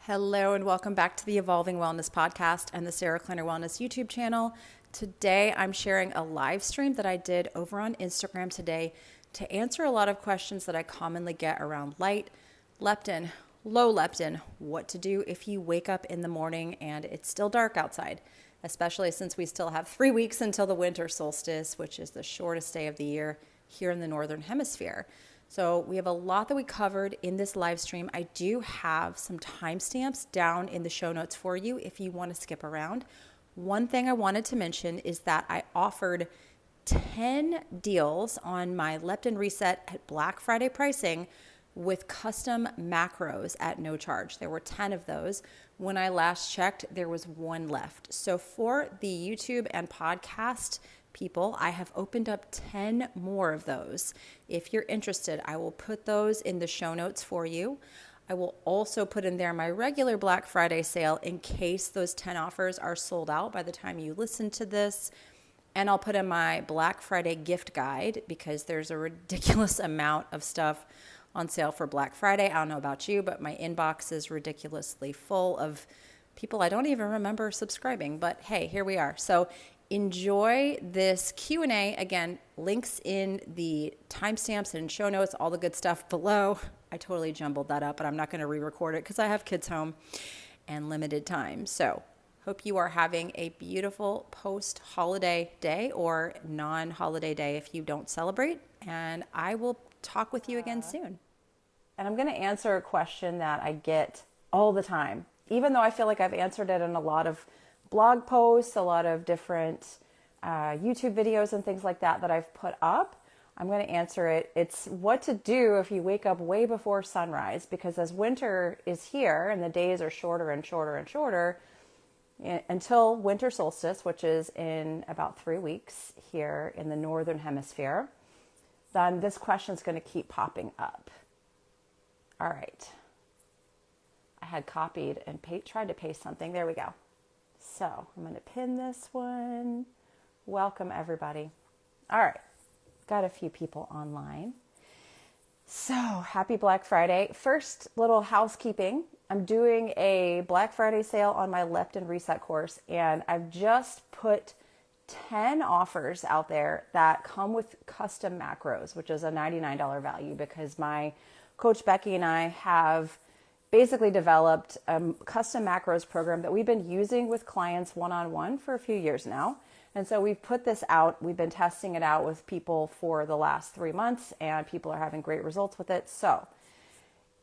Hello and welcome back to the Evolving Wellness Podcast and the Sarah Kleiner Wellness YouTube channel. Today I'm sharing a live stream that I did over on Instagram today to answer a lot of questions that I commonly get around light, leptin, low leptin, what to do if you wake up in the morning and it's still dark outside, especially since we still have 3 weeks until the winter solstice, which is the shortest day of the year here in the Northern Hemisphere. So we have a lot that we covered in this live stream. I do have some timestamps down in the show notes for you if you want to skip around. One thing I wanted to mention is that I offered 10 deals on my Leptin Reset at Black Friday pricing with custom macros at no charge. There were 10 of those. When I last checked, there was one left. So for the YouTube and podcast people, I have opened up 10 more of those. If you're interested, I will put those in the show notes for you. I will also put in there my regular Black Friday sale in case those 10 offers are sold out by the time you listen to this. And I'll put in my Black Friday gift guide because there's a ridiculous amount of stuff on sale for Black Friday. I don't know about you, but my inbox is ridiculously full of people I don't even remember subscribing. But hey, here we are. So enjoy this Q&A. Again, links in the timestamps and show notes, all the good stuff below. I totally jumbled that up, but I'm not going to re-record it because I have kids home and limited time. So hope you are having a beautiful post-holiday day or non-holiday day if you don't celebrate. And I will talk with you again soon. And I'm going to answer a question that I get all the time, even though I feel like I've answered it in a lot of blog posts, a lot of different YouTube videos and things like that I've put up. I'm going to answer it. It's what to do if you wake up way before sunrise, because as winter is here and the days are shorter and shorter and shorter until winter solstice, which is in about 3 weeks here in the Northern Hemisphere, then this question is going to keep popping up. All right. I had copied and tried to paste something. There we go. So I'm going to pin this one. Welcome, everybody. All right. Got a few people online. So happy Black Friday. First, little housekeeping. I'm doing a Black Friday sale on my Leptin Reset course, and I've just put 10 offers out there that come with custom macros, which is a $99 value because my coach Becky and I have basically developed a custom macros program that we've been using with clients one-on-one for a few years now. And so we've put this out. We've been testing it out with people for the last 3 months, and people are having great results with it. So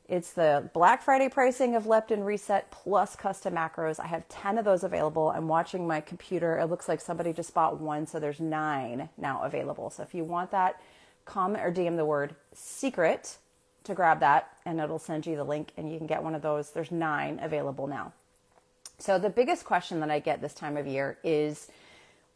it's the Black Friday pricing of Leptin Reset plus custom macros. I have 10 of those available. I'm watching my computer. It looks like somebody just bought one, so there's 9 now available. So if you want that, comment or DM the word secret to grab that, and it'll send you the link and you can get one of those. There's 9 available now. So the biggest question that I get this time of year is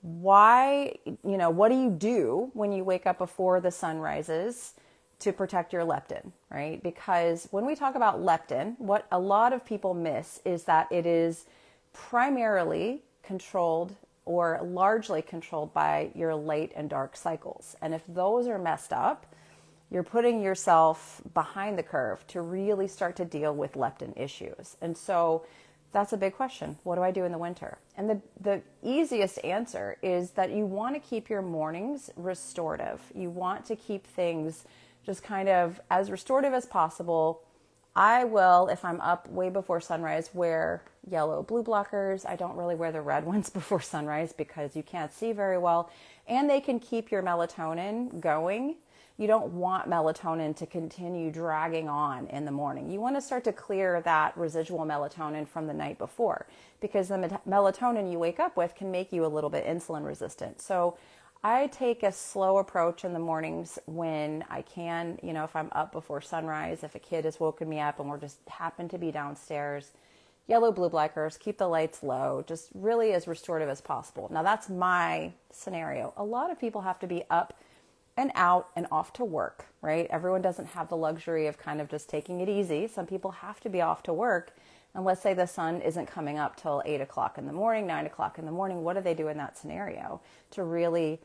why, what do you do when you wake up before the sun rises to protect your leptin, right? Because when we talk about leptin, what a lot of people miss is that it is primarily controlled or largely controlled by your late and dark cycles. And if those are messed up, you're putting yourself behind the curve to really start to deal with leptin issues. And so that's a big question. What do I do in the winter? And the easiest answer is that you want to keep your mornings restorative. You want to keep things just kind of as restorative as possible. I will, if I'm up way before sunrise, wear yellow blue blockers. I don't really wear the red ones before sunrise because you can't see very well. And they can keep your melatonin going. You don't want melatonin to continue dragging on in the morning. You want to start to clear that residual melatonin from the night before, because the melatonin you wake up with can make you a little bit insulin resistant. So I take a slow approach in the mornings when I can, if I'm up before sunrise, if a kid has woken me up and we're just happen to be downstairs, yellow blue blockers, keep the lights low, just really as restorative as possible. Now that's my scenario. A lot of people have to be up and out and off to work, right? Everyone doesn't have the luxury of kind of just taking it easy. Some people have to be off to work. And let's say the sun isn't coming up till 8 o'clock in the morning, 9 o'clock in the morning. What do they do in that scenario to really,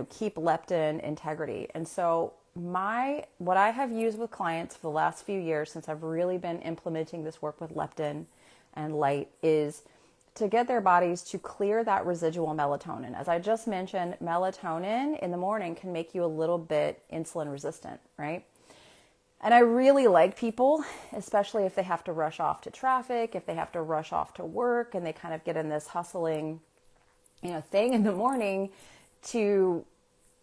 keep leptin integrity? And so what I have used with clients for the last few years since I've really been implementing this work with leptin and light is to get their bodies to clear that residual melatonin. As I just mentioned, melatonin in the morning can make you a little bit insulin resistant, right? And I really like people, especially if they have to rush off to traffic, if they have to rush off to work, and they kind of get in this hustling, thing in the morning, to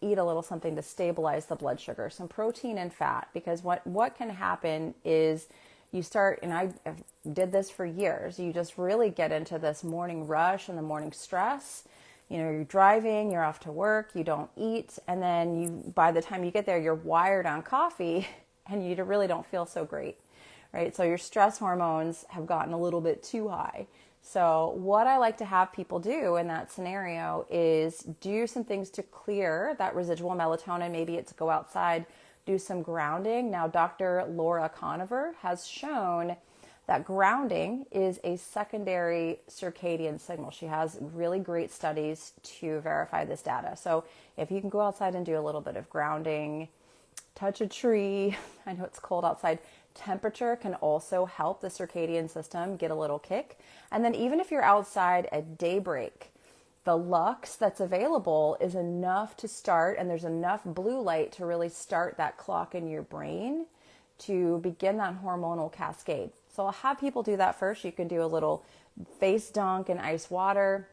eat a little something to stabilize the blood sugar, some protein and fat. Because what can happen is you start, and I did this for years, you just really get into this morning rush and the morning stress. You're driving, you're off to work, you don't eat, and then by the time you get there, you're wired on coffee, and you really don't feel so great, right? So your stress hormones have gotten a little bit too high. So what I like to have people do in that scenario is do some things to clear that residual melatonin. Maybe it's go outside, do some grounding. Now, Dr. Laura Conover has shown that grounding is a secondary circadian signal. She has really great studies to verify this data. So if you can go outside and do a little bit of grounding, touch a tree. I know it's cold outside. Temperature can also help the circadian system get a little kick. And then even if you're outside at daybreak, the lux that's available is enough to start, and there's enough blue light to really start that clock in your brain to begin that hormonal cascade. So I'll have people do that first. You can do a little face dunk in ice water.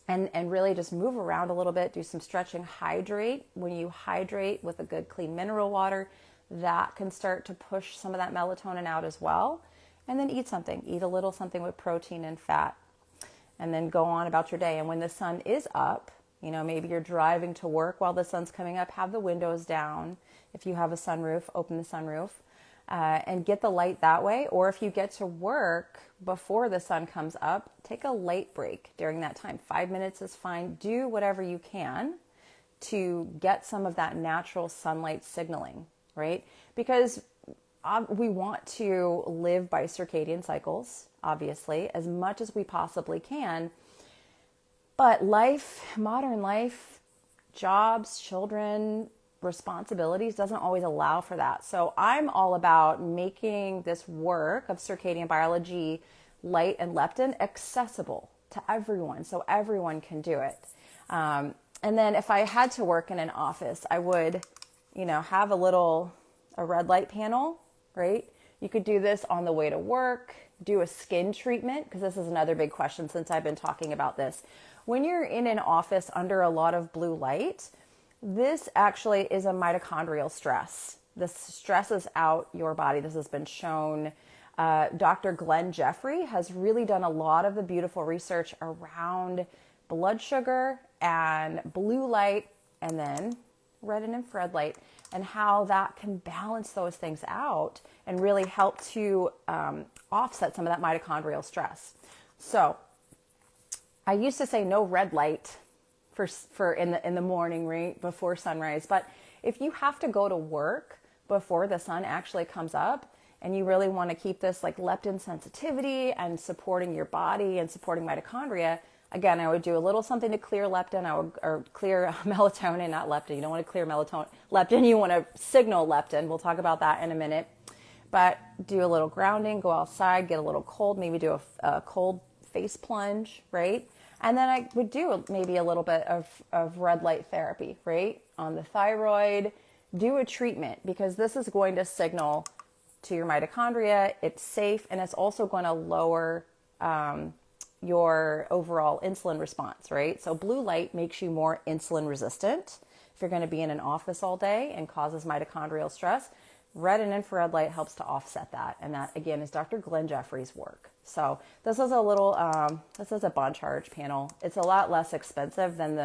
And really just move around a little bit, do some stretching, hydrate. When you hydrate with a good clean mineral water, that can start to push some of that melatonin out as well. And then eat something, eat a little something with protein and fat, and then go on about your day. And when the sun is up, maybe you're driving to work while the sun's coming up, have the windows down. If you have a sunroof, open the sunroof and get the light that way. Or if you get to work before the sun comes up, take a light break during that time. 5 minutes is fine. Do whatever you can to get some of that natural sunlight signaling, right? Because we want to live by circadian cycles, obviously, as much as we possibly can. But modern life, jobs, children, responsibilities doesn't always allow for that. So I'm all about making this work of circadian biology, light and leptin, accessible to everyone so everyone can do it. And then if I had to work in an office, I would, have a red light panel, right? You could do this on the way to work, do a skin treatment, because this is another big question since I've been talking about this. When you're in an office under a lot of blue light, this actually is a mitochondrial stress. This stresses out your body. This has been shown. Dr. Glenn Jeffrey has really done a lot of the beautiful research around blood sugar and blue light, and then red and infrared light, and how that can balance those things out and really help to offset some of that mitochondrial stress. So I used to say no red light for in the morning, right before sunrise. But if you have to go to work before the sun actually comes up, and you really want to keep this like leptin sensitivity and supporting your body and supporting mitochondria, again, I would do a little something to clear leptin, or clear melatonin, not leptin. You don't want to clear leptin. You want to signal leptin. We'll talk about that in a minute. But do a little grounding, go outside, get a little cold, maybe do a cold face plunge, right? And then I would do maybe a little bit of red light therapy, right? On the thyroid, do a treatment, because this is going to signal to your mitochondria, it's safe, and it's also going to lower your overall insulin response, right? So blue light makes you more insulin resistant if you're going to be in an office all day and causes mitochondrial stress. Red and infrared light helps to offset that. And that, again, is Dr. Glenn Jeffrey's work. So this is this is a bond charge panel. It's a lot less expensive than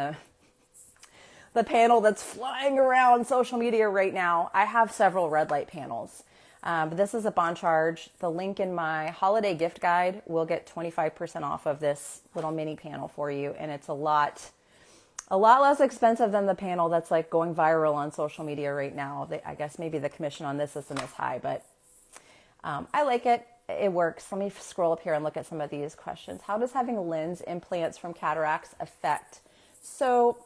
the panel that's flying around social media right now. I have several red light panels. But this is a bond charge. The link in my holiday gift guide will get 25% off of this little mini panel for you. And it's a lot less expensive than the panel that's like going viral on social media right now. I guess maybe the commission on this isn't as high, but I like it. It works. Let me scroll up here and look at some of these questions. How does having lens implants from cataracts affect? So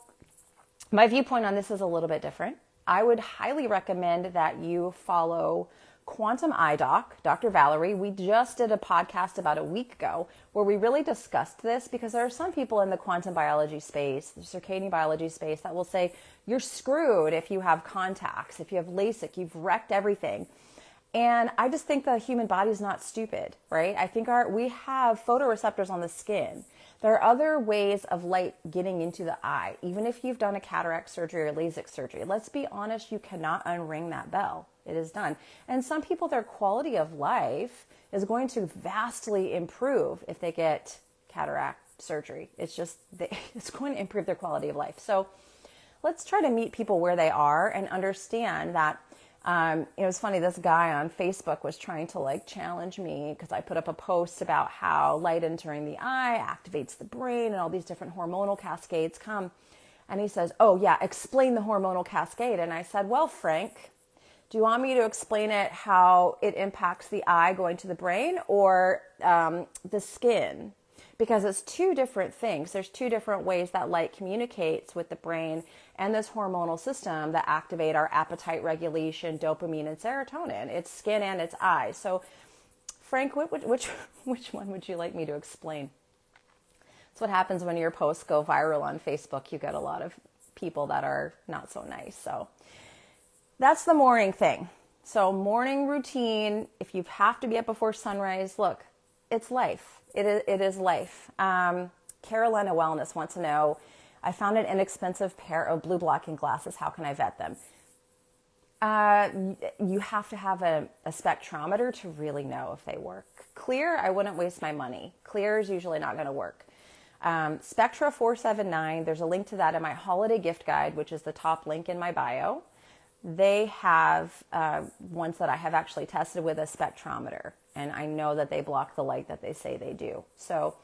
my viewpoint on this is a little bit different. I would highly recommend that you follow Quantum Eye Doc, Dr. Valerie. We just did a podcast about a week ago where we really discussed this, because there are some people in the quantum biology space, the circadian biology space, that will say you're screwed if you have contacts, if you have LASIK, you've wrecked everything. And I just think the human body is not stupid, right? I think we have photoreceptors on the skin. There are other ways of light getting into the eye, even if you've done a cataract surgery or LASIK surgery. Let's be honest, you cannot unring that bell. It is done. And some people, their quality of life is going to vastly improve if they get cataract surgery. It's going to improve their quality of life. So let's try to meet people where they are and understand that. It was funny, this guy on Facebook was trying to challenge me because I put up a post about how light entering the eye activates the brain and all these different hormonal cascades come. And he says, oh yeah, explain the hormonal cascade. And I said, well, Frank, do you want me to explain it how it impacts the eye going to the brain, or the skin? Because it's two different things. There's two different ways that light communicates with the brain and this hormonal system that activate our appetite regulation, dopamine, and serotonin. It's skin and it's eye. So, Frank, which one would you like me to explain? That's what happens when your posts go viral on Facebook. You get a lot of people that are not so nice. So that's the morning thing. So morning routine, if you have to be up before sunrise, look, it's life. It is life. Carolina Wellness wants to know, I found an inexpensive pair of blue blocking glasses. How can I vet them? You have to have a spectrometer to really know if they work. Clear, I wouldn't waste my money. Clear is usually not going to work. Spectra 479, there's a link to that in my holiday gift guide, which is the top link in my bio. They have ones that I have actually tested with a spectrometer, and I know that they block the light that they say they do. So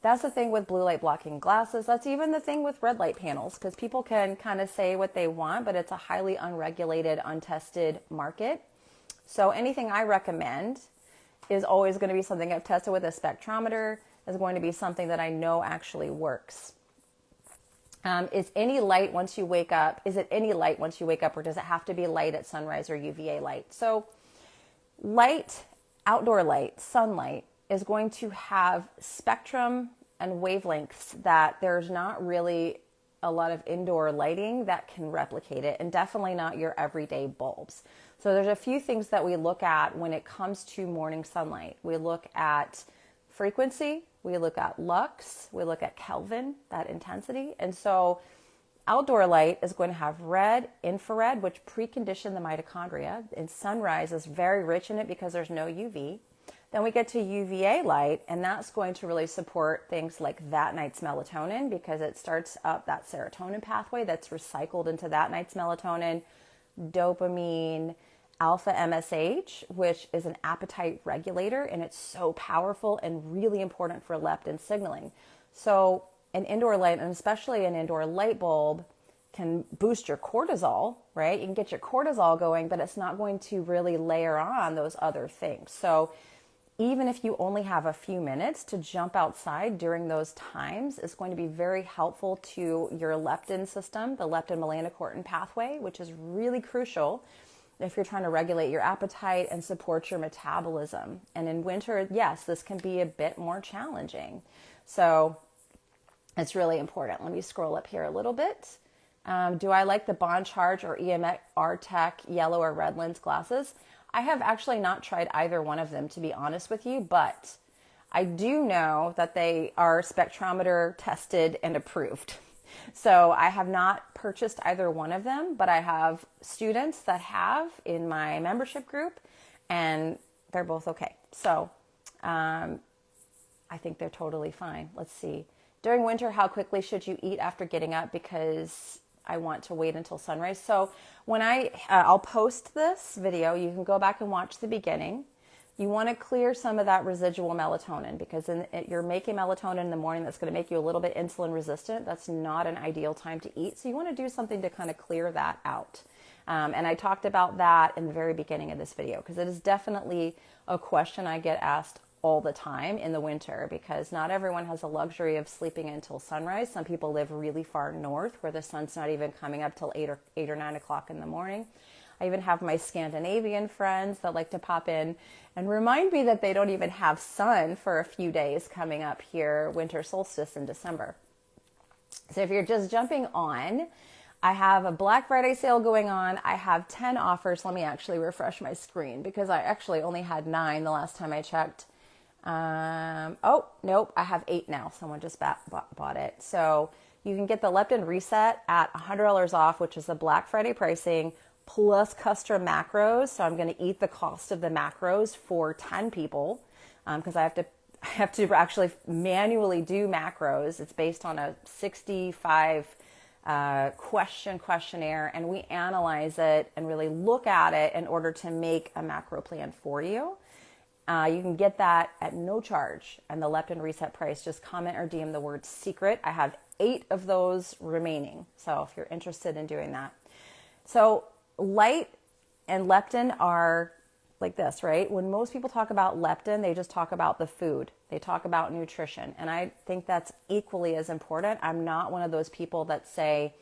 that's the thing with blue light blocking glasses. That's even the thing with red light panels, because people can kind of say what they want, but it's a highly unregulated, untested market. So anything I recommend is always going to be something I've tested with a spectrometer, is going to be something that I know actually works. Is any light once you wake up, is it any light once you wake up, or does it have to be light at sunrise or UVA light? So light, outdoor light, sunlight, is going to have spectrum and wavelengths that there's not really a lot of indoor lighting that can replicate it, and definitely not your everyday bulbs. So there's a few things that we look at when it comes to morning sunlight. We look at frequency, we look at lux, we look at Kelvin, that intensity. And so outdoor light is going to have red, infrared, which precondition the mitochondria, and sunrise is very rich in it because there's no UV. Then we get to UVA light, and that's going to really support things like that night's melatonin, because it starts up that serotonin pathway that's recycled into that night's melatonin, dopamine, alpha MSH, which is an appetite regulator, and it's so powerful and really important for leptin signaling. So an indoor light, and especially an indoor light bulb, can boost your cortisol, right? You can get your cortisol going, but it's not going to really layer on those other things. So even if you only have a few minutes to jump outside during those times, is going to be very helpful to your leptin system, the leptin melanocortin pathway, which is really crucial if you're trying to regulate your appetite and support your metabolism. And in winter, yes, this can be a bit more challenging. So it's really important. Let me scroll up here a little bit. Do I like the Bond Charge or EMR Tech yellow or red lens glasses? I have actually not tried either one of them, to be honest with you, but I do know that they are spectrometer tested and approved. So I have not purchased either one of them, but I have students that have in my membership group, and they're both okay. So I think they're totally fine. Let's see. During winter, how quickly should you eat after getting up? Because I want to wait until sunrise. So when I'll post this video, you can go back and watch the beginning. You want to clear some of that residual melatonin, because you're making melatonin in the morning that's going to make you a little bit insulin resistant. That's not an ideal time to eat. So you want to do something to kind of clear that out. And I talked about that in the very beginning of this video, because it is definitely a question I get asked all the time in the winter, because not everyone has the luxury of sleeping until sunrise. Some people live really far north where the sun's not even coming up till 8 or 9 o'clock in the morning. I even have my Scandinavian friends that like to pop in and remind me that they don't even have sun for a few days coming up here, winter solstice in December. So if you're just jumping on, I have a Black Friday sale going on. I have 10 offers. Let me actually refresh my screen because I actually only had 9 the last time I checked. Oh, nope, I have 8 now. Someone just bought it. So you can get the Leptin Reset at $100 off, which is the Black Friday pricing, plus custom macros. So I'm going to eat the cost of the macros for 10 people because I have to actually manually do macros. It's based on a 65 questionnaire, and we analyze it and really look at it in order to make a macro plan for you. You can get that at no charge, and the Leptin Reset price, just comment or DM the word secret. I have 8 of those remaining, so if you're interested in doing that. So light and leptin are like this, right? When most people talk about leptin, they just talk about the food. They talk about nutrition. And I think that's equally as important. I'm not one of those people that say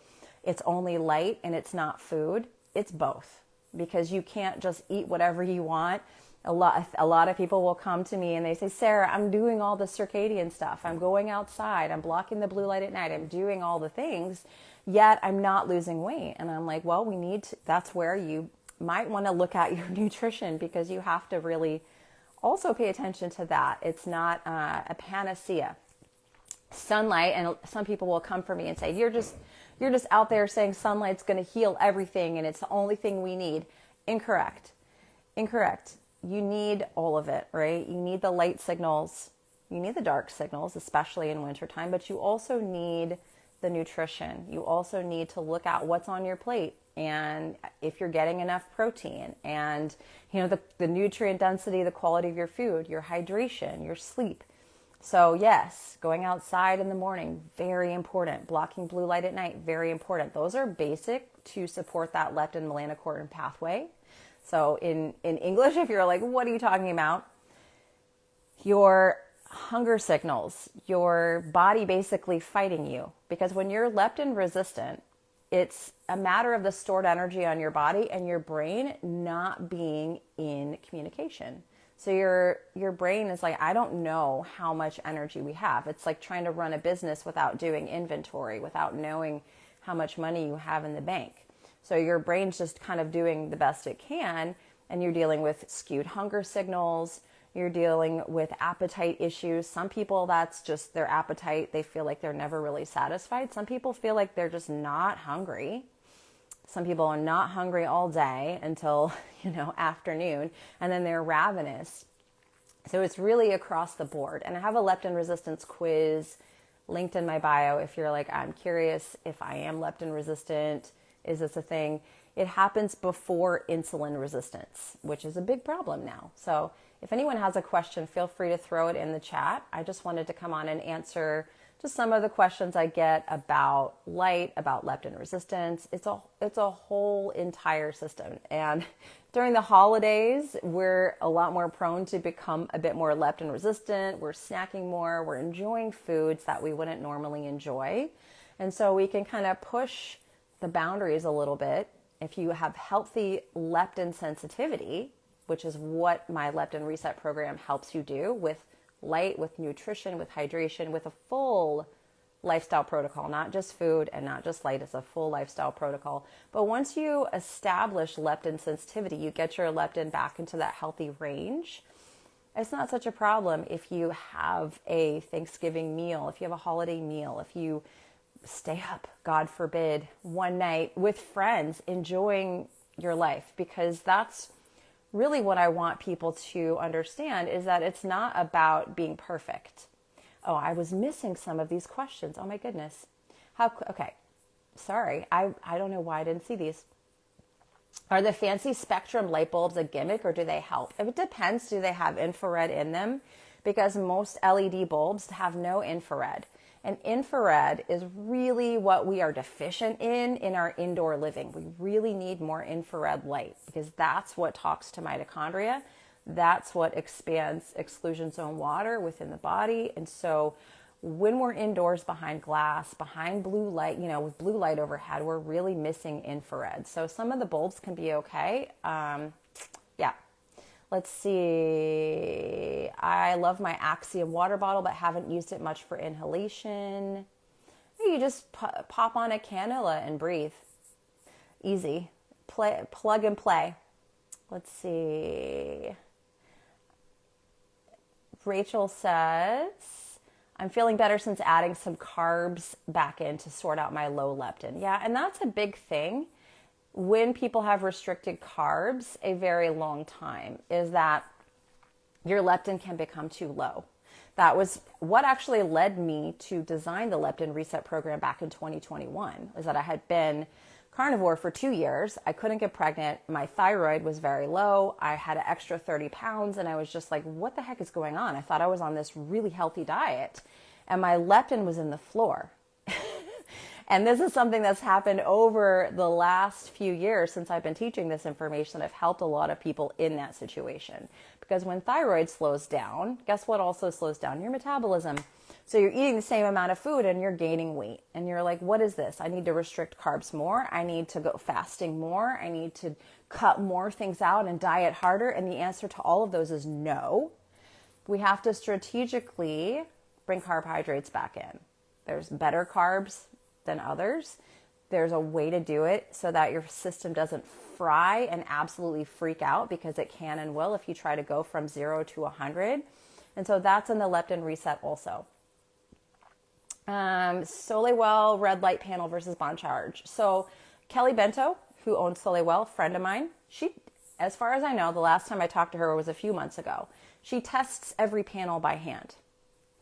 it's only light and it's not food. It's both, because you can't just eat whatever you want. A lot of people will come to me and they say, Sarah, I'm doing all the circadian stuff. I'm going outside. I'm blocking the blue light at night. I'm doing all the things, yet I'm not losing weight. And I'm like, well, that's where you might want to look at your nutrition, because you have to really also pay attention to that. It's not a panacea. Sunlight, and some people will come for me and say, you're just out there saying sunlight's going to heal everything and it's the only thing we need. Incorrect. You need all of it, right? You need the light signals. You need the dark signals, especially in wintertime, but you also need the nutrition. You also need to look at what's on your plate, and if you're getting enough protein, and the nutrient density, the quality of your food, your hydration, your sleep. So yes, going outside in the morning, very important. Blocking blue light at night, very important. Those are basic to support that leptin melanocortin pathway. So in English, if you're like, what are you talking about? Your hunger signals, your body basically fighting you. Because when you're leptin resistant, it's a matter of the stored energy on your body and your brain not being in communication. So your brain is like, I don't know how much energy we have. It's like trying to run a business without doing inventory, without knowing how much money you have in the bank. So your brain's just kind of doing the best it can, and you're dealing with skewed hunger signals. You're dealing with appetite issues. Some people, that's just their appetite. They feel like they're never really satisfied. Some people feel like they're just not hungry. Some people are not hungry all day until, afternoon, and then they're ravenous. So it's really across the board. And I have a leptin resistance quiz linked in my bio if you're like, I'm curious if I am leptin resistant. Is this a thing? It happens before insulin resistance, which is a big problem now. So if anyone has a question, feel free to throw it in the chat. I just wanted to come on and answer just some of the questions I get about light, about leptin resistance. It's a whole entire system. And during the holidays, we're a lot more prone to become a bit more leptin resistant. We're snacking more. We're enjoying foods that we wouldn't normally enjoy. And so we can kind of push the boundaries a little bit. If you have healthy leptin sensitivity, which is what my Leptin Reset program helps you do, with light, with nutrition, with hydration, with a full lifestyle protocol, not just food and not just light. It's a full lifestyle protocol. But once you establish leptin sensitivity, you get your leptin back into that healthy range. It's not such a problem if you have a Thanksgiving meal, if you have a holiday meal, if you stay up, God forbid, one night with friends enjoying your life, because that's really what I want people to understand, is that it's not about being perfect. Oh, I was missing some of these questions. Oh my goodness. Okay. Sorry. I don't know why I didn't see these. Are the fancy spectrum light bulbs a gimmick, or do they help? It depends. Do they have infrared in them? Because most LED bulbs have no infrared. And infrared is really what we are deficient in our indoor living. We really need more infrared light, because that's what talks to mitochondria. That's what expands exclusion zone water within the body. And so when we're indoors behind glass, behind blue light, with blue light overhead, we're really missing infrared. So some of the bulbs can be okay. Yeah. Let's see. I love my Axiom water bottle, but haven't used it much for inhalation. You just pop on a cannula and breathe. Easy. Plug and play. Let's see. Rachel says, I'm feeling better since adding some carbs back in to sort out my low leptin. Yeah, and that's a big thing. When people have restricted carbs a very long time, is that your leptin can become too low. That was what actually led me to design the Leptin Reset program back in 2021, is that I had been carnivore for 2 years. I couldn't get pregnant. My thyroid was very low. I had an extra 30 pounds and I was just like, what the heck is going on? I thought I was on this really healthy diet and my leptin was in the floor. And this is something that's happened over the last few years since I've been teaching this information. I've helped a lot of people in that situation. Because when thyroid slows down, guess what also slows down? Your metabolism. So you're eating the same amount of food and you're gaining weight. And you're like, what is this? I need to restrict carbs more. I need to go fasting more. I need to cut more things out and diet harder. And the answer to all of those is no. We have to strategically bring carbohydrates back in. There's better carbs than others. There's a way to do it so that your system doesn't fry and absolutely freak out, because it can and will if you try to go from 0 to 100. And so that's in the Leptin Reset also. Solewell red light panel versus bond charge. So Kelly Bento, who owns Solewell, friend of mine, she, as far as I know, the last time I talked to her was a few months ago. She tests every panel by hand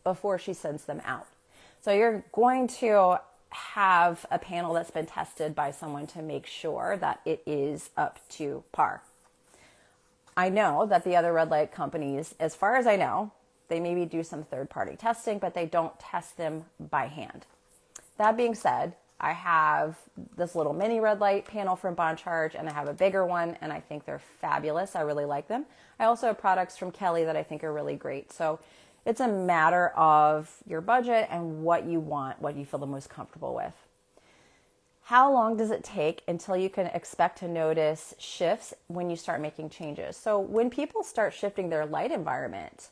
before she sends them out. So you're going to have a panel that's been tested by someone to make sure that it is up to par. I know that the other red light companies, as far as I know, they maybe do some third-party testing, but they don't test them by hand. That being said, I have this little mini red light panel from Bond Charge, and I have a bigger one, and I think they're fabulous. I really like them. I also have products from Kelly that I think are really great. So it's a matter of your budget and what you want, what you feel the most comfortable with. How long does it take until you can expect to notice shifts when you start making changes? So when people start shifting their light environment,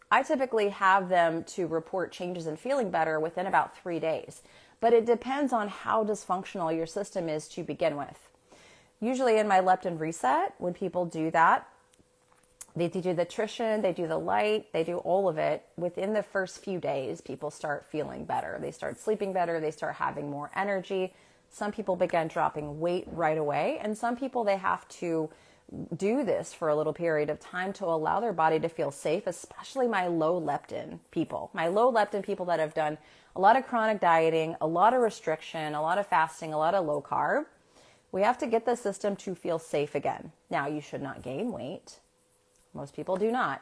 I typically have them to report changes in feeling better within about 3 days. But it depends on how dysfunctional your system is to begin with. Usually in my Leptin Reset, when people do that, they do the nutrition, they do the light, they do all of it. Within the first few days, people start feeling better. They start sleeping better. They start having more energy. Some people begin dropping weight right away. And some people, they have to do this for a little period of time to allow their body to feel safe, especially my low leptin people. My low leptin people that have done a lot of chronic dieting, a lot of restriction, a lot of fasting, a lot of low carb. We have to get the system to feel safe again. Now, you should not gain weight. Most people do not.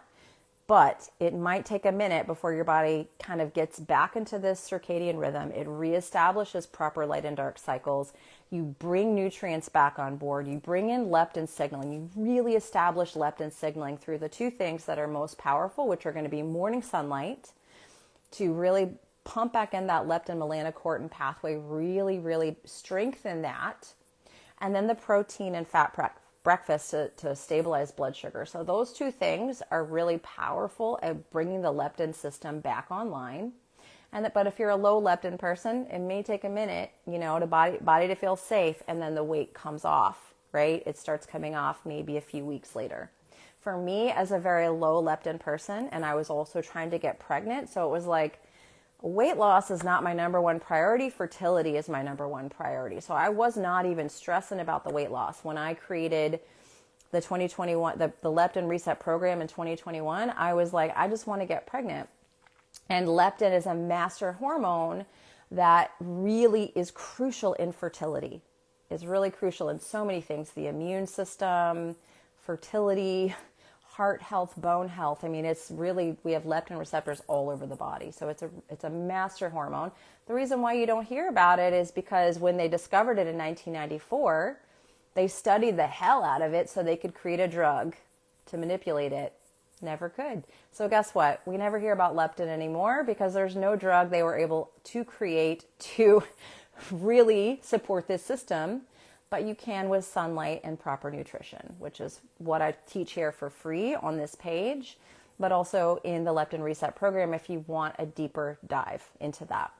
But it might take a minute before your body kind of gets back into this circadian rhythm. It reestablishes proper light and dark cycles. You bring nutrients back on board. You bring in leptin signaling. You really establish leptin signaling through the two things that are most powerful, which are going to be morning sunlight, to really pump back in that leptin melanocortin pathway, really strengthen that. And then the protein and fat breakfast to stabilize blood sugar. So those two things are really powerful at bringing the leptin system back online. But if you're a low leptin person, it may take a minute, to body to feel safe, and then the weight comes off, right? It starts coming off maybe a few weeks later. For me, as a very low leptin person, and I was also trying to get pregnant, so it was like, weight loss is not my number one priority. Fertility is my number one priority. So I was not even stressing about the weight loss. When I created the 2021, the Leptin Reset program in 2021, I was like, I just want to get pregnant. And leptin is a master hormone that really is crucial in fertility. It's really crucial in so many things, the immune system, fertility, heart health, bone health. I mean, it's really, we have leptin receptors all over the body. So it's a master hormone. The reason why you don't hear about it is because when they discovered it in 1994, they studied the hell out of it so they could create a drug. to manipulate it. Never could. So guess what? We never hear about leptin anymore because there's no drug they were able to create to really support this system, but you can with sunlight and proper nutrition, which is what I teach here for free on this page, but also in the Leptin Reset program if you want a deeper dive into that.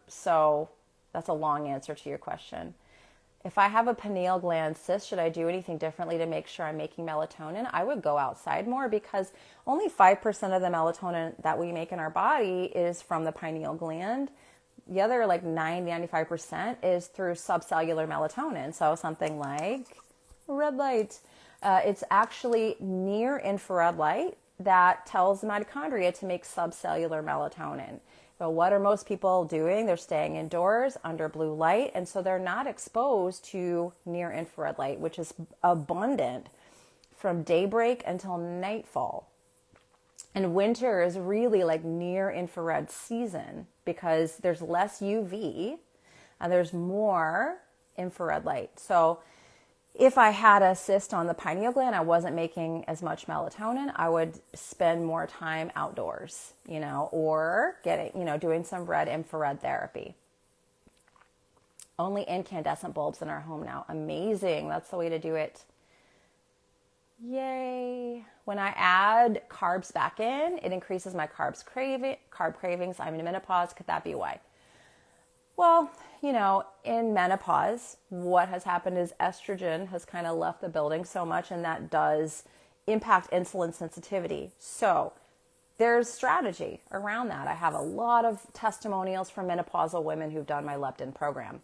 So that's a long answer to your question. If I have a pineal gland cyst, should I do anything differently to make sure I'm making melatonin? I would go outside more because only 5% of the melatonin that we make in our body is from the pineal gland. The other 95% is through subcellular melatonin. So something like red light. It's actually near infrared light that tells the mitochondria to make subcellular melatonin. But what are most people doing? They're staying indoors under blue light, and so they're not exposed to near infrared light, which is abundant from daybreak until nightfall. And winter is really near infrared season because there's less UV and there's more infrared light. So if I had a cyst on the pineal gland, I wasn't making as much melatonin, I would spend more time outdoors, or doing some red infrared therapy. Only incandescent bulbs in our home now. Amazing. That's the way to do it. Yay. When I add carbs back in, it increases my carb cravings. I'm in menopause. Could that be why? Well, in menopause, what has happened is estrogen has kind of left the building so much, and that does impact insulin sensitivity. So there's strategy around that. I have a lot of testimonials from menopausal women who've done my leptin program.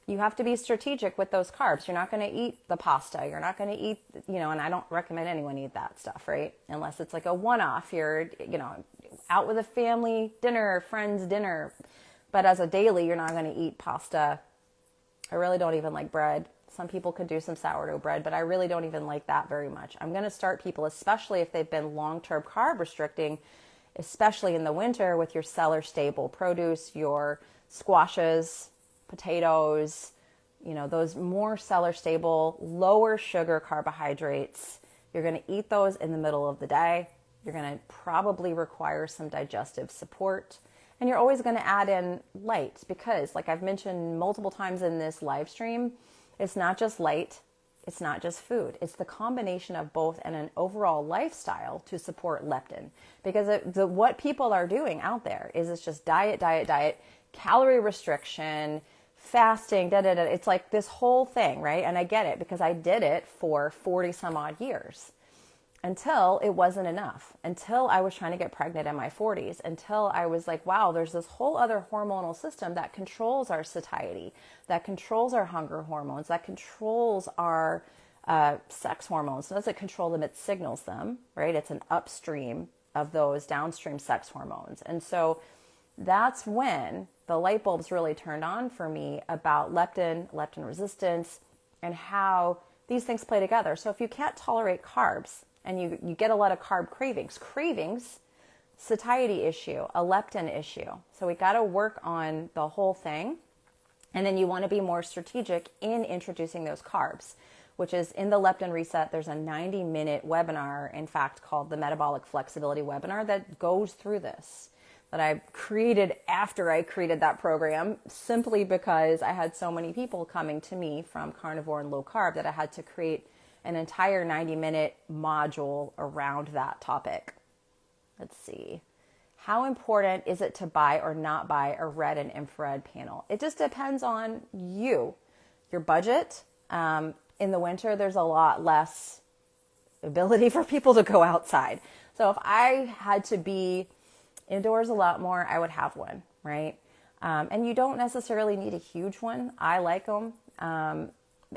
You have to be strategic with those carbs. You're not going to eat the pasta. You're not going to eat, and I don't recommend anyone eat that stuff, right? Unless it's like a one-off. You're, out with a family dinner, friends dinner. But as a daily, you're not going to eat pasta. I really don't even like bread. Some people could do some sourdough bread, but I really don't even like that very much. I'm going to start people, especially if they've been long-term carb restricting, especially in the winter with your cellar stable produce, your squashes, potatoes, those more cellar stable, lower sugar carbohydrates. You're going to eat those in the middle of the day. You're going to probably require some digestive support. And you're always going to add in light because, like I've mentioned multiple times in this live stream, it's not just light, it's not just food. It's the combination of both and an overall lifestyle to support leptin. Because what people are doing out there is it's just diet, calorie restriction, fasting, It's like this whole thing, right? And I get it because I did it for 40 some odd years. Until it wasn't enough, until I was trying to get pregnant in my 40s, until I was like, wow, there's this whole other hormonal system that controls our satiety, that controls our hunger hormones, that controls our sex hormones. It doesn't control them, it signals them, right? It's an upstream of those downstream sex hormones. And so that's when the light bulbs really turned on for me about leptin resistance, and how these things play together. So if you can't tolerate carbs, and you get a lot of carb cravings, satiety issue, a leptin issue. So we got to work on the whole thing. And then you want to be more strategic in introducing those carbs, which is in the Leptin Reset. There's a 90-minute webinar, in fact, called the Metabolic Flexibility Webinar that goes through this, that I created after I created that program, simply because I had so many people coming to me from carnivore and low carb that I had to create an entire 90-minute module around that topic. Let's see. How important is it to buy or not buy a red and infrared panel? It just depends on you, your budget. In the winter, there's a lot less ability for people to go outside. So if I had to be indoors a lot more, I would have one, right? And you don't necessarily need a huge one. I like them.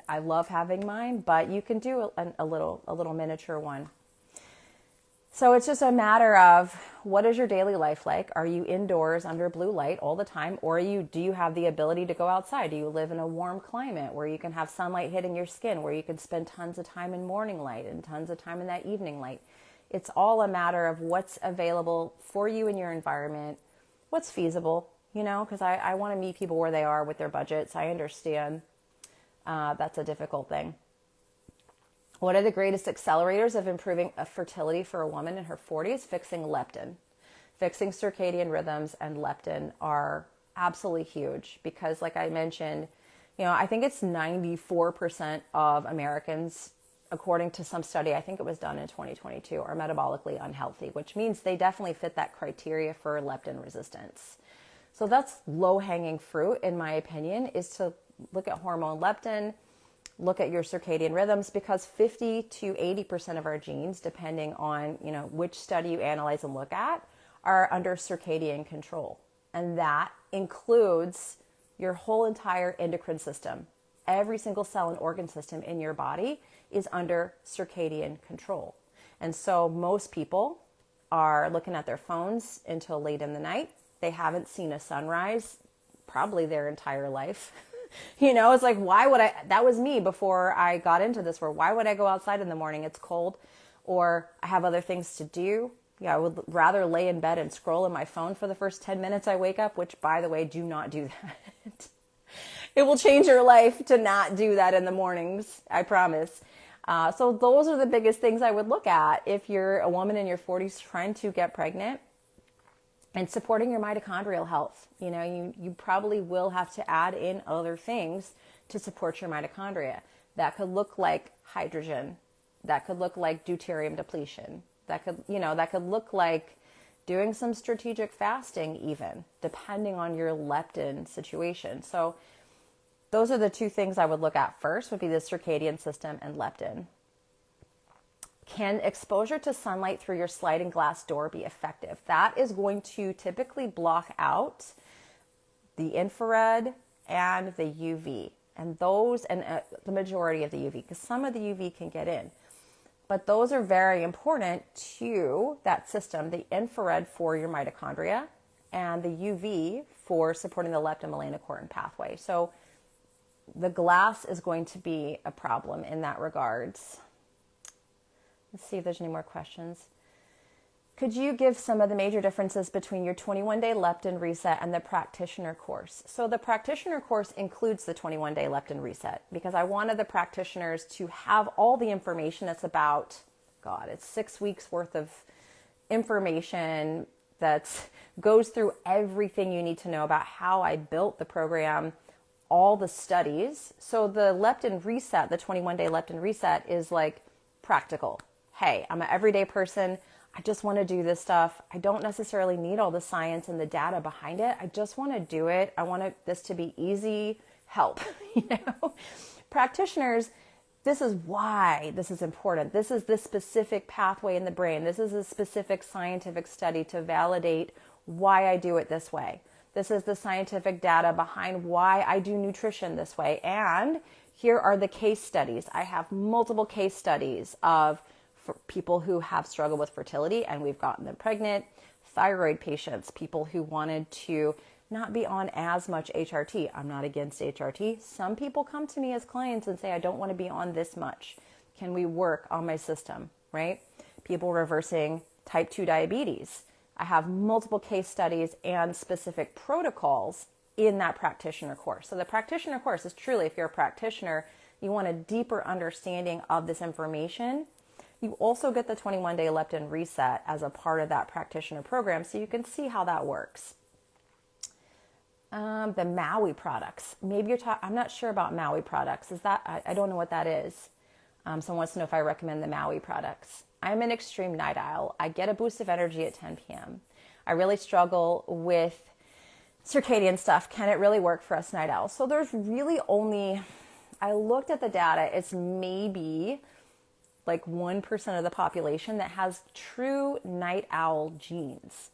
I love having mine, but you can do a little miniature one. So it's just a matter of, what is your daily life like? Are you indoors under blue light all the time? Or do you have the ability to go outside? Do you live in a warm climate where you can have sunlight hitting your skin, where you can spend tons of time in morning light and tons of time in that evening light? It's all a matter of what's available for you in your environment, what's feasible, because I want to meet people where they are with their budgets. I understand. That's a difficult thing. One of the greatest accelerators of improving fertility for a woman in her 40s, fixing leptin. Fixing circadian rhythms and leptin are absolutely huge because, like I mentioned, I think it's 94% of Americans, according to some study, I think it was done in 2022, are metabolically unhealthy, which means they definitely fit that criteria for leptin resistance. So that's low-hanging fruit, in my opinion, is to look at hormone leptin, look at your circadian rhythms, because 50 to 80% of our genes, depending on, which study you analyze and look at, are under circadian control. And that includes your whole entire endocrine system. Every single cell and organ system in your body is under circadian control. And so most people are looking at their phones until late in the night. They haven't seen a sunrise probably their entire life. It's like, why would I? That was me before I got into this world. Why would I go outside in the morning? It's cold, or I have other things to do. Yeah, I would rather lay in bed and scroll in my phone for the first 10 minutes I wake up, which, by the way, do not do that. It will change your life to not do that in the mornings, I promise. So those are the biggest things I would look at if you're a woman in your 40s trying to get pregnant. And supporting your mitochondrial health. You probably will have to add in other things to support your mitochondria. That could look like hydrogen. That could look like deuterium depletion. That could look like doing some strategic fasting even, depending on your leptin situation. So those are the two things I would look at first, would be the circadian system and leptin. Can exposure to sunlight through your sliding glass door be effective? That is going to typically block out the infrared and the UV. And the majority of the UV, because some of the UV can get in. But those are very important to that system, the infrared for your mitochondria and the UV for supporting the leptin-melanocortin pathway. So the glass is going to be a problem in that regards. Let's see if there's any more questions. Could you give some of the major differences between your 21-day leptin reset and the practitioner course? So the practitioner course includes the 21-day leptin reset because I wanted the practitioners to have all the information that's about, it's 6 weeks worth of information that goes through everything you need to know about how I built the program, all the studies. So the leptin reset, the 21-day leptin reset is like practical. Hey, I'm an everyday person. I just want to do this stuff. I don't necessarily need all the science and the data behind it. I just want to do it. I want this to be easy help. Practitioners, this is why this is important. This is the specific pathway in the brain. This is a specific scientific study to validate why I do it this way. This is the scientific data behind why I do nutrition this way. And here are the case studies. I have multiple case studies of people who have struggled with fertility and we've gotten them pregnant, thyroid patients, people who wanted to not be on as much HRT. I'm not against HRT. Some people come to me as clients and say, I don't want to be on this much. Can we work on my system, right? People reversing type 2 diabetes. I have multiple case studies and specific protocols in that practitioner course. So the practitioner course is truly, if you're a practitioner, you want a deeper understanding of this information. You also get the 21-day leptin reset as a part of that practitioner program, so you can see how that works. The Maui products. Maybe I'm not sure about Maui products. I don't know what that is. Someone wants to know if I recommend the Maui products. I'm an extreme night owl. I get a boost of energy at 10 p.m. I really struggle with circadian stuff. Can it really work for us night owls? So there's really I looked at the data, it's maybe like 1% of the population that has true night owl genes.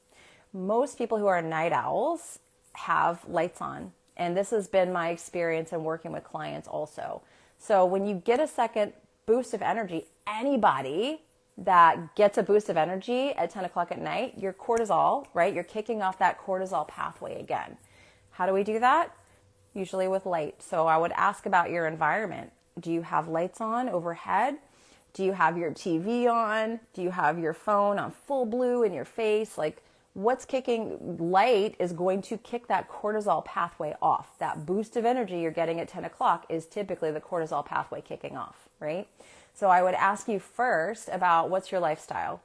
Most people who are night owls have lights on. And this has been my experience in working with clients also. So when you get a second boost of energy, anybody that gets a boost of energy at 10 o'clock at night, your cortisol, right? You're kicking off that cortisol pathway again. How do we do that? Usually with light. So I would ask about your environment. Do you have lights on overhead? Do you have your TV on? Do you have your phone on full blue in your face? Like, what's kicking? Light is going to kick that cortisol pathway off. That boost of energy you're getting at 10 o'clock is typically the cortisol pathway kicking off, right? So I would ask you first about what's your lifestyle.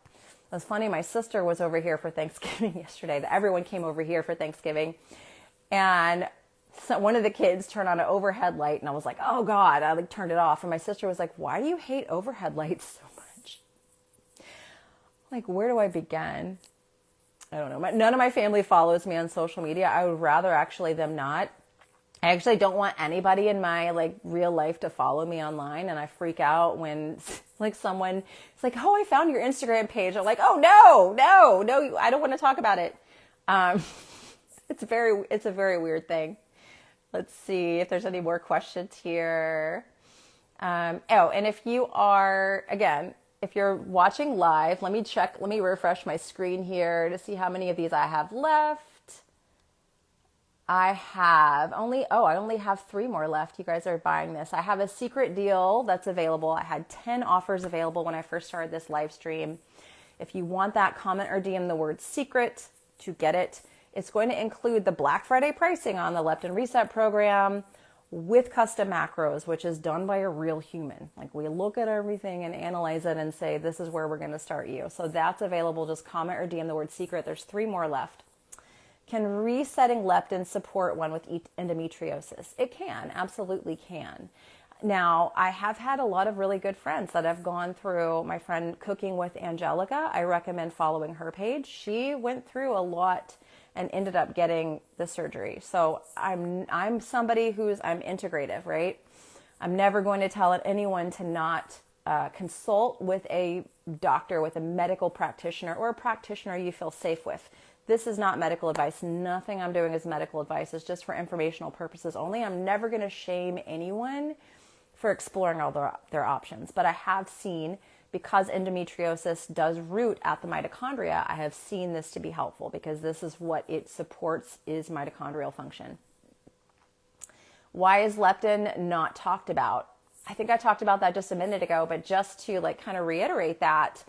It was funny, my sister was over here for Thanksgiving yesterday. Everyone came over here for Thanksgiving. And so one of the kids turned on an overhead light, and I was like, oh God, I turned it off. And my sister was like, why do you hate overhead lights so much? Like, where do I begin? I don't know. None of my family follows me on social media. I would rather actually them not. I actually don't want anybody in my real life to follow me online, and I freak out when someone is like, oh, I found your Instagram page. I'm like, oh no, I don't want to talk about it. It's a very weird thing. Let's see if there's any more questions here. And if if you're watching live, let me refresh my screen here to see how many of these I have left. I only have 3 more left. You guys are buying this. I have a secret deal that's available. I had 10 offers available when I first started this live stream. If you want that, comment or DM the word secret to get it. It's going to include the Black Friday pricing on the Leptin Reset program with custom macros, which is done by a real human. We look at everything and analyze it and say, this is where we're going to start you. So that's available. Just comment or DM the word secret. There's 3 more left. Can resetting leptin support one with endometriosis? It can, absolutely can. Now, I have had a lot of really good friends that have gone through. My friend Cooking with Angelica, I recommend following her page. She went through a lot and ended up getting the surgery. So I'm somebody I'm integrative, right? I'm never going to tell anyone to not consult with a doctor, with a medical practitioner, or a practitioner you feel safe with. This is not medical advice. Nothing I'm doing is medical advice. It's just for informational purposes only. I'm never going to shame anyone for exploring all their options. But I have seen, because endometriosis does root at the mitochondria, I have seen this to be helpful because this is what it supports, is mitochondrial function. Why is leptin not talked about? I think I talked about that just a minute ago, but just to kind of reiterate that,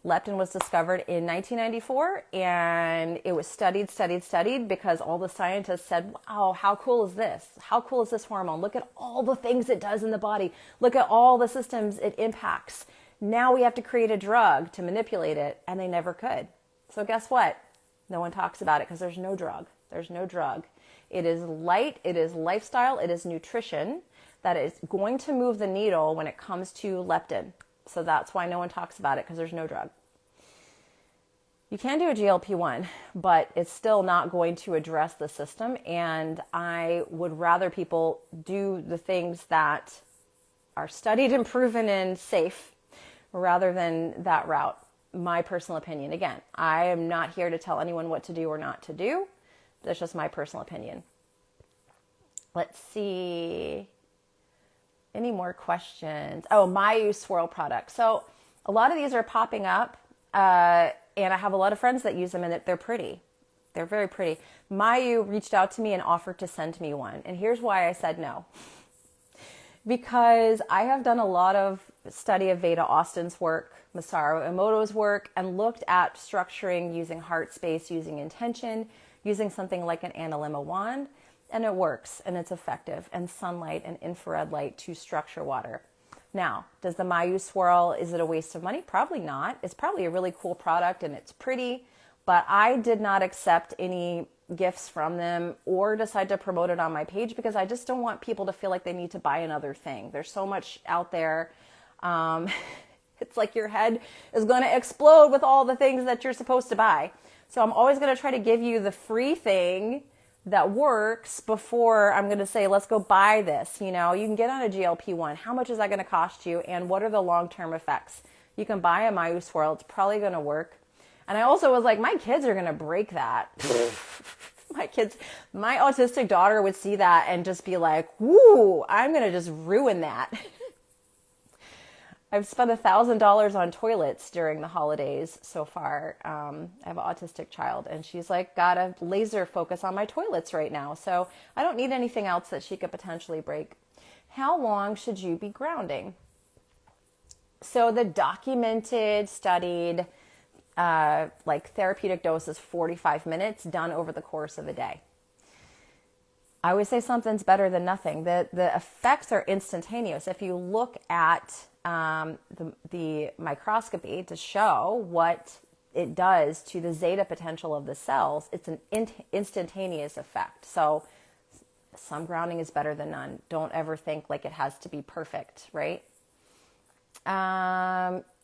leptin was discovered in 1994, and it was studied because all the scientists said, wow, how cool is this? How cool is this hormone? Look at all the things it does in the body. Look at all the systems it impacts. Now we have to create a drug to manipulate it, and they never could. So guess what? No one talks about it because there's no drug. There's no drug. It is light, it is lifestyle, it is nutrition that is going to move the needle when it comes to leptin. So that's why no one talks about it, because there's no drug. You can do a GLP-1, but it's still not going to address the system. And I would rather people do the things that are studied and proven and safe rather than that route. My personal opinion. Again, I am not here to tell anyone what to do or not to do. That's just my personal opinion. Let's see. Any more questions? Oh, Mayu swirl product. So a lot of these are popping up, and I have a lot of friends that use them, and they're pretty. They're very pretty. Mayu reached out to me and offered to send me one. And here's why I said no. Because I have done a lot of study of Veda Austin's work, Masaru Emoto's work, and looked at structuring using heart space, using intention, using something like an analemma wand. And it works, and it's effective, and sunlight and infrared light to structure water. Now, does the Mayu swirl, is it a waste of money? Probably not. It's probably a really cool product, and it's pretty, but I did not accept any gifts from them or decide to promote it on my page because I just don't want people to feel like they need to buy another thing. There's so much out there. It's like your head is going to explode with all the things that you're supposed to buy. So I'm always going to try to give you the free thing that works before I'm going to say, let's go buy this. You can get on a GLP-1. How much is that going to cost you? And what are the long-term effects? You can buy a Mayu swirl. It's probably going to work. And I also was like, my kids are going to break that. My autistic daughter would see that and just be like, woo, I'm going to just ruin that. I've spent $1,000 on toilets during the holidays so far. I have an autistic child, and she's got a laser focus on my toilets right now. So I don't need anything else that she could potentially break. How long should you be grounding? So the documented, studied, therapeutic dose is 45 minutes done over the course of a day. I always say something's better than nothing. The effects are instantaneous. If you look at the microscopy to show what it does to the zeta potential of the cells, it's an instantaneous effect. So some grounding is better than none. Don't ever think like it has to be perfect, right?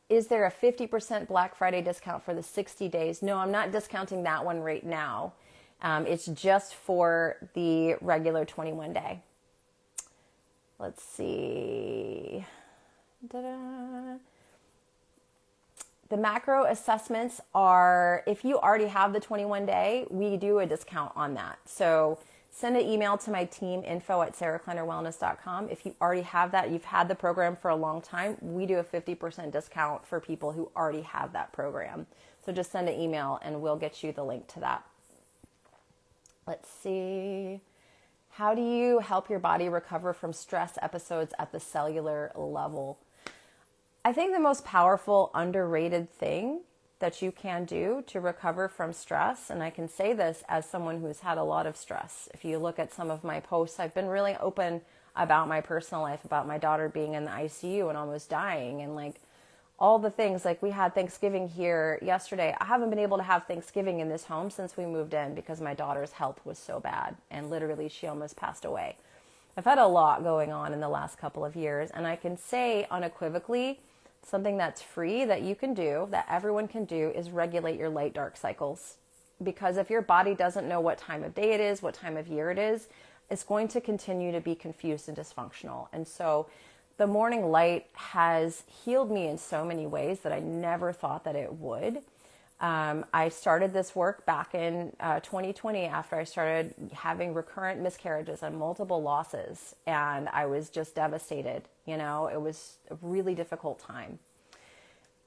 Is there a 50% Black Friday discount for the 60 days? No, I'm not discounting that one right now. It's just for the regular 21 day. Let's see. Da-da. The macro assessments are, if you already have the 21 day, we do a discount on that. So send an email to my team, info@sarahkleinerwellness.com. If you already have that, you've had the program for a long time, we do a 50% discount for people who already have that program. So just send an email and we'll get you the link to that. Let's see. How do you help your body recover from stress episodes at the cellular level? I think the most powerful, underrated thing that you can do to recover from stress, and I can say this as someone who's had a lot of stress. If you look at some of my posts, I've been really open about my personal life, about my daughter being in the ICU and almost dying, and like all the things. Like we had Thanksgiving here yesterday. I haven't been able to have Thanksgiving in this home since we moved in because my daughter's health was so bad, and literally she almost passed away. I've had a lot going on in the last couple of years, and I can say unequivocally, something that's free that you can do, that everyone can do, is regulate your light dark cycles. Because if your body doesn't know what time of day it is, what time of year it is, it's going to continue to be confused and dysfunctional. And so the morning light has healed me in so many ways that I never thought that it would. I started this work back in 2020 after I started having recurrent miscarriages and multiple losses, and I was just devastated. You know, it was a really difficult time.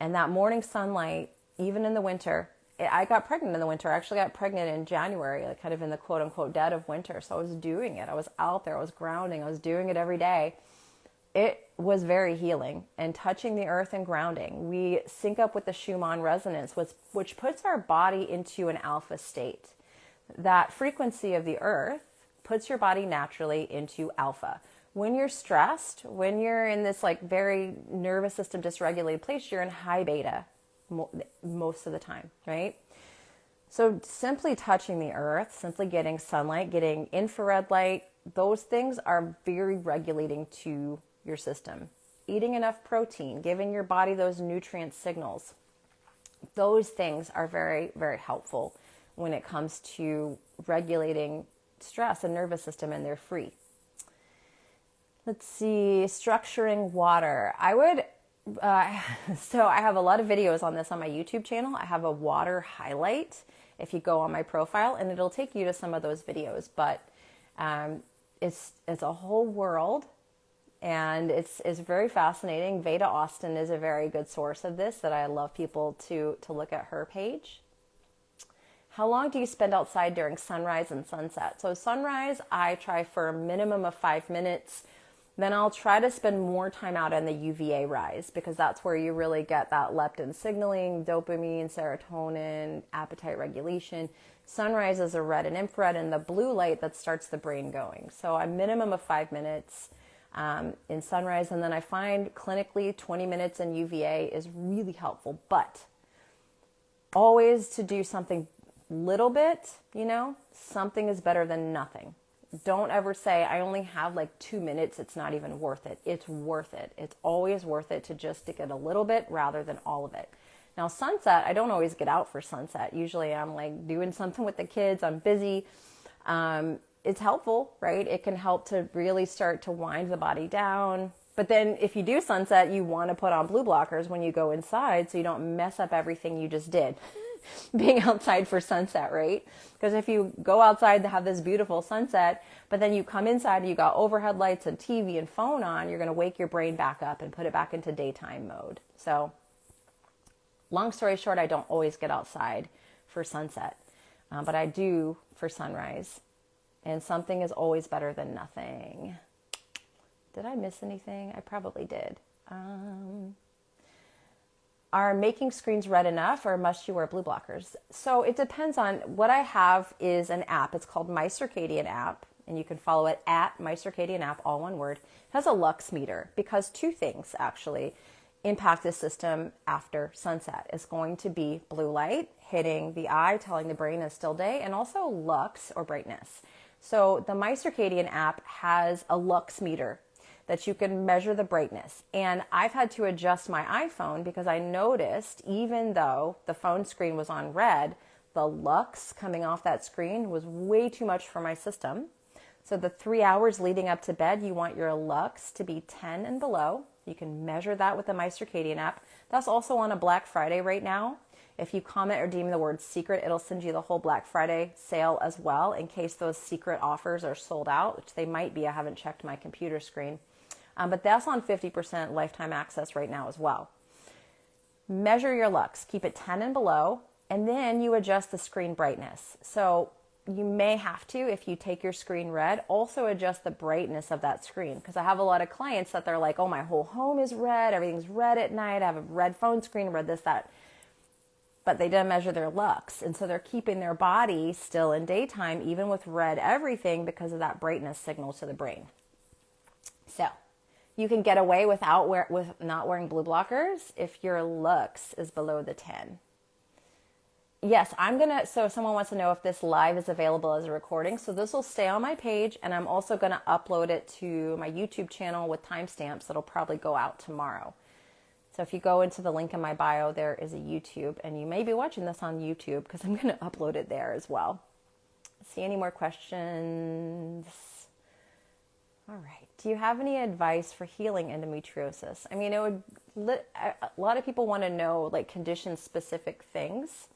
And that morning sunlight, even in the winter, I got pregnant in the winter. I actually got pregnant in January, like kind of in the quote unquote dead of winter. So I was doing it. I was out there. I was grounding. I was doing it every day. It was very healing, and touching the earth and grounding. We sync up with the Schumann resonance, which puts our body into an alpha state. That frequency of the earth puts your body naturally into alpha. When you're stressed, when you're in this like very nervous system dysregulated place, you're in high beta most of the time, right? So simply touching the earth, simply getting sunlight, getting infrared light, those things are very regulating to your system. Eating enough protein, giving your body those nutrient signals, those things are very, very helpful when it comes to regulating stress and nervous system, and they're free. Let's see, structuring water. So I have a lot of videos on this on my YouTube channel. I have a water highlight if you go on my profile, and it'll take you to some of those videos, but it's a whole world. And it's very fascinating. Veda Austin is a very good source of this that I love people to look at her page. How long do you spend outside during sunrise and sunset? So sunrise, I try for a minimum of 5 minutes. Then I'll try to spend more time out in the UVA rise, because that's where you really get that leptin signaling, dopamine, serotonin, appetite regulation. Sunrise is a red and infrared, and the blue light that starts the brain going. So a minimum of 5 minutes in sunrise, and then I find clinically 20 minutes in UVA is really helpful, but always to do something little bit, you know, something is better than nothing. Don't ever say, I only have like 2 minutes, it's not even worth it. It's worth it. It's always worth it to just to get a little bit rather than all of it. Now sunset, I don't always get out for sunset. Usually I'm like doing something with the kids, I'm busy. It's helpful, right? It can help to really start to wind the body down. But then if you do sunset, you want to put on blue blockers when you go inside so you don't mess up everything you just did being outside for sunset, right? Because if you go outside to have this beautiful sunset, but then you come inside and you got overhead lights and TV and phone on, you're going to wake your brain back up and put it back into daytime mode. So long story short, I don't always get outside for sunset, but I do for sunrise. And something is always better than nothing. Did I miss anything? I probably did. Are making screens red enough, or must you wear blue blockers? So it depends on what I have is an app. It's called My Circadian app. and you can follow it at My Circadian App, all one word. It has a lux meter because two things actually impact the system after sunset. It's going to be blue light hitting the eye, telling the brain it's still day, and also lux or brightness. So the My Circadian app has a lux meter that you can measure the brightness. And I've had to adjust my iPhone because I noticed even though the phone screen was on red, the lux coming off that screen was way too much for my system. So the 3 hours leading up to bed, you want your lux to be 10 and below. You can measure that with the My Circadian app. That's also on a Black Friday right now. If you comment or DM the word secret, it'll send you the whole Black Friday sale as well in case those secret offers are sold out, which they might be. I haven't checked my computer screen. But that's on 50% lifetime access right now as well. Measure your lux. Keep it 10 and below, and then you adjust the screen brightness. So you may have to, if you take your screen red, also adjust the brightness of that screen. Because I have a lot of clients that they're like, oh, my whole home is red. Everything's red at night. I have a red phone screen, red this, that. But they didn't measure their lux. And so they're keeping their body still in daytime, even with red everything, because of that brightness signal to the brain. So you can get away with not wearing blue blockers if your lux is below the 10. Yes, so someone wants to know if this live is available as a recording. So this will stay on my page, and I'm also going to upload it to my YouTube channel with timestamps that'll probably go out tomorrow. So if you go into the link in my bio, there is a YouTube, and you may be watching this on YouTube because I'm going to upload it there as well. See any more questions? All right. Do you have any advice for healing endometriosis? I mean, a lot of people want to know like condition-specific things.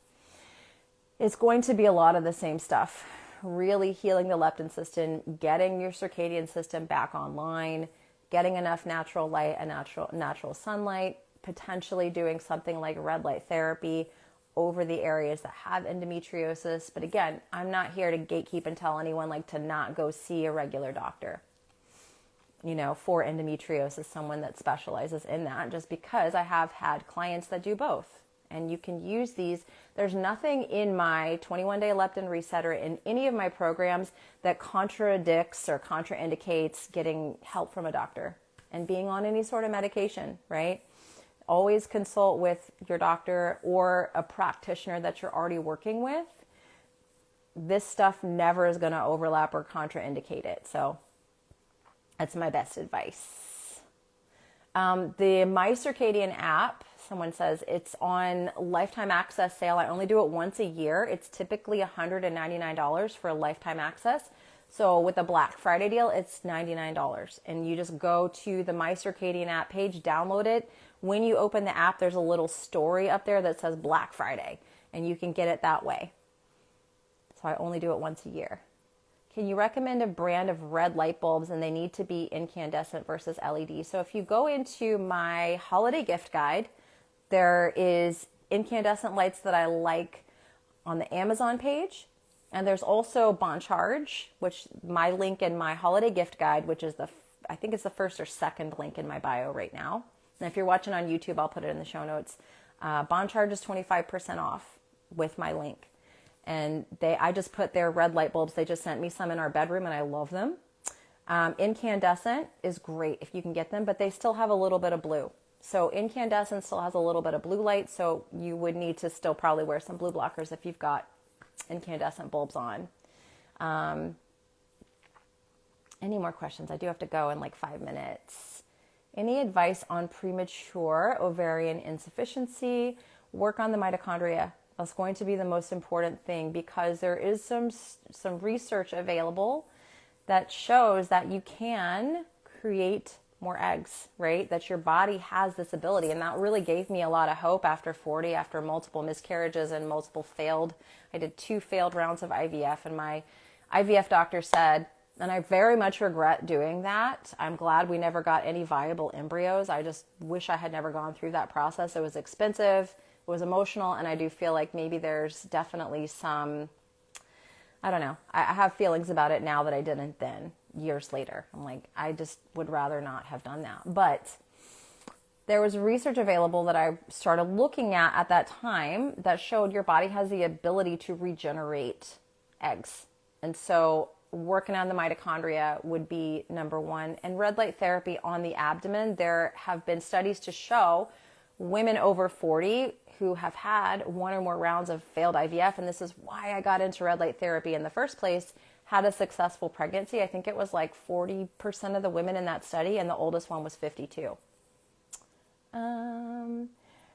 It's going to be a lot of the same stuff. Really healing the leptin system, getting your circadian system back online, getting enough natural light and natural sunlight, potentially doing something like red light therapy over the areas that have endometriosis. But again, I'm not here to gatekeep and tell anyone like to not go see a regular doctor, for endometriosis, someone that specializes in that, just because I have had clients that do both. And you can use these. There's nothing in my 21-day leptin reset or in any of my programs that contradicts or contraindicates getting help from a doctor and being on any sort of medication, right? Always consult with your doctor or a practitioner that you're already working with. This stuff never is going to overlap or contraindicate it. So that's my best advice. The My Circadian app, someone says it's on lifetime access sale. I only do it once a year. It's typically $199 for a lifetime access. So with a Black Friday deal, it's $99. And you just go to the My Circadian app page, download it. When you open the app, there's a little story up there that says Black Friday, and you can get it that way. So I only do it once a year. Can you recommend a brand of red light bulbs, and they need to be incandescent versus LED? So if you go into my holiday gift guide, there is incandescent lights that I like on the Amazon page. And there's also Bon Charge, which my link in my holiday gift guide, which is I think it's the first or second link in my bio right now. And if you're watching on YouTube, I'll put it in the show notes. Bon Charge is 25% off with my link. And I just put their red light bulbs. They just sent me some in our bedroom, and I love them. Incandescent is great if you can get them, but they still have a little bit of blue. So incandescent still has a little bit of blue light, so you would need to still probably wear some blue blockers if you've got incandescent bulbs on. Any more questions? I do have to go in like 5 minutes. Any advice on premature ovarian insufficiency? Work on the mitochondria. That's going to be the most important thing, because there is some research available that shows that you can create more eggs, right? That your body has this ability. And that really gave me a lot of hope after 40, after multiple miscarriages and I did 2 failed rounds of IVF, and my IVF doctor said, and I very much regret doing that. I'm glad we never got any viable embryos. I just wish I had never gone through that process. It was expensive. It was emotional, and I do feel like maybe there's definitely some, I don't know. I have feelings about it now that I didn't then, years later. I'm like, I just would rather not have done that. But there was research available that I started looking at that time that showed your body has the ability to regenerate eggs. And so working on the mitochondria would be number one. And red light therapy on the abdomen, there have been studies to show women over 40 who have had one or more rounds of failed IVF, and this is why I got into red light therapy in the first place, had a successful pregnancy. I think it was like 40% of the women in that study, and the oldest one was 52.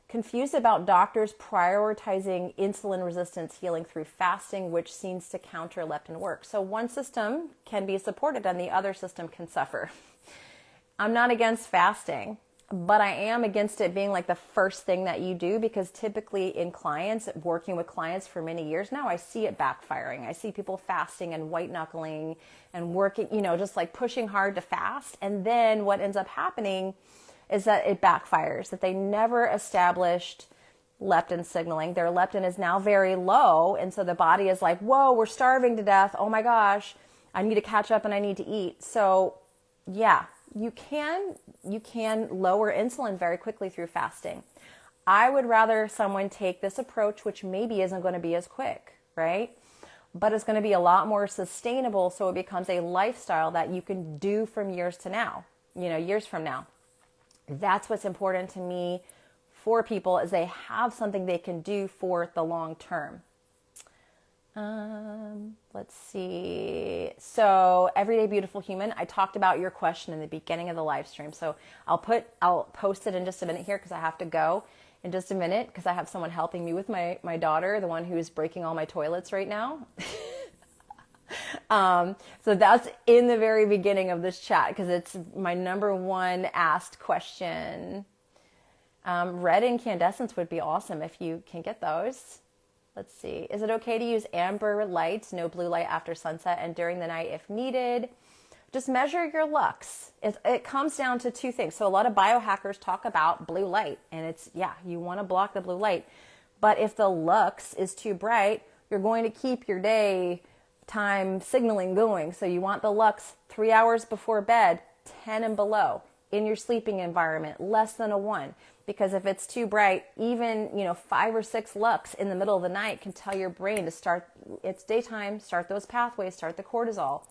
Confused about doctors prioritizing insulin resistance healing through fasting, which seems to counter leptin work. So one system can be supported and the other system can suffer. I'm not against fasting, but I am against it being like the first thing that you do, because typically in clients, working with clients for many years now, I see it backfiring. I see people fasting and white knuckling and working, just like pushing hard to fast. And then what ends up happening is that it backfires, that they never established leptin signaling. Their leptin is now very low. And so the body is like, whoa, we're starving to death. Oh my gosh, I need to catch up and I need to eat. So yeah, you can lower insulin very quickly through fasting. I would rather someone take this approach, which maybe isn't going to be as quick, right? But it's going to be a lot more sustainable. So it becomes a lifestyle that you can do from years from now. That's what's important to me for people, is they have something they can do for the long term. Let's see. So Everyday Beautiful Human, I talked about your question in the beginning of the live stream. So I'll post it in just a minute here, because I have to go in just a minute, because I have someone helping me with my daughter, the one who's breaking all my toilets right now. So that's in the very beginning of this chat, because it's my number one asked question. Red incandescents would be awesome if you can get those. Let's see. Is it okay to use amber lights, no blue light after sunset, and during the night if needed? Just measure your lux. It comes down to two things. So a lot of biohackers talk about blue light, and you want to block the blue light. But if the lux is too bright, you're going to keep your daytime signaling going. So you want the lux 3 hours before bed, 10 and below, in your sleeping environment, less than a 1. Because if it's too bright, even 5 or 6 lux in the middle of the night can tell your brain to start, it's daytime, start those pathways, start the cortisol.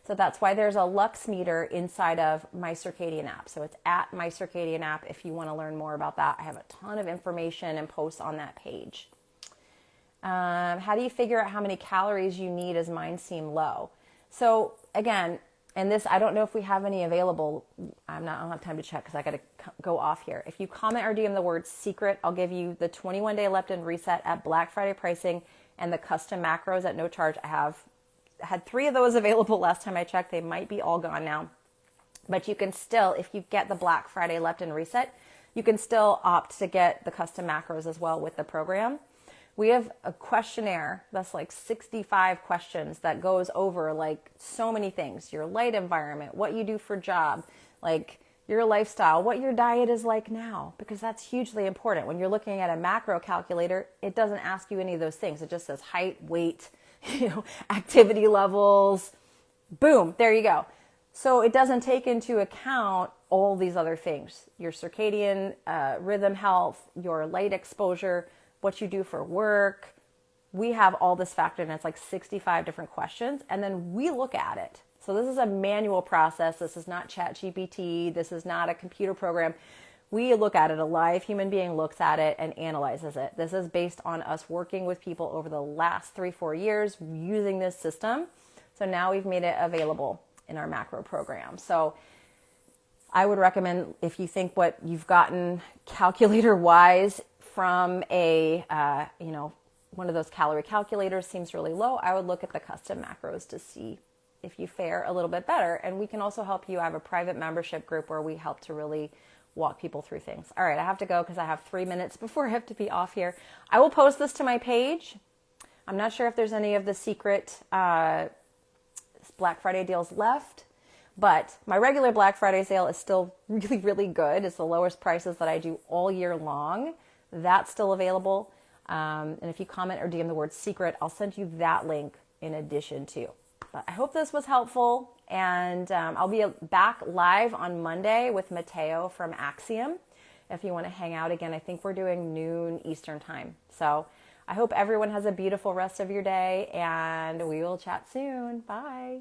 So that's why there's a lux meter inside of my Circadian app. So it's at my Circadian app if you want to learn more about that. I have a ton of information and posts on that page. How do you figure out how many calories you need, as mine seem low? So again, and this, I don't know if we have any available. I don't have time to check because I got to go off here. If you comment or DM the word secret, I'll give you the 21-day leptin reset at Black Friday pricing and the custom macros at no charge. I had 3 of those available last time I checked. They might be all gone now. But you can still, if you get the Black Friday leptin reset, you can still opt to get the custom macros as well with the program. We have a questionnaire that's like 65 questions that goes over like so many things. Your light environment, what you do for job, like your lifestyle, what your diet is like now, because that's hugely important. When you're looking at a macro calculator, it doesn't ask you any of those things. It just says height, weight, activity levels, boom, there you go. So it doesn't take into account all these other things, your circadian rhythm health, your light exposure, what you do for work. We have all this factored in. It's like 65 different questions, and then we look at it. So this is a manual process. This is not ChatGPT. This is not a computer program. We look at it. A live human being looks at it and analyzes it. This is based on us working with people over the last 3-4 years using this system. So now we've made it available in our macro program. So I would recommend, if you think what you've gotten calculator-wise from one of those calorie calculators seems really low, I would look at the custom macros to see if you fare a little bit better. And we can also help you. I have a private membership group where we help to really walk people through things. All right, I have to go because I have 3 minutes before I have to be off here. I will post this to my page. I'm not sure if there's any of the secret Black Friday deals left, but my regular Black Friday sale is still really, really good. It's the lowest prices that I do all year long. That's still available. And if you comment or DM the word secret, I'll send you that link in addition to. But I hope this was helpful. And I'll be back live on Monday with Mateo from Axiom. If you want to hang out again, I think we're doing noon Eastern time. So I hope everyone has a beautiful rest of your day, and we will chat soon. Bye.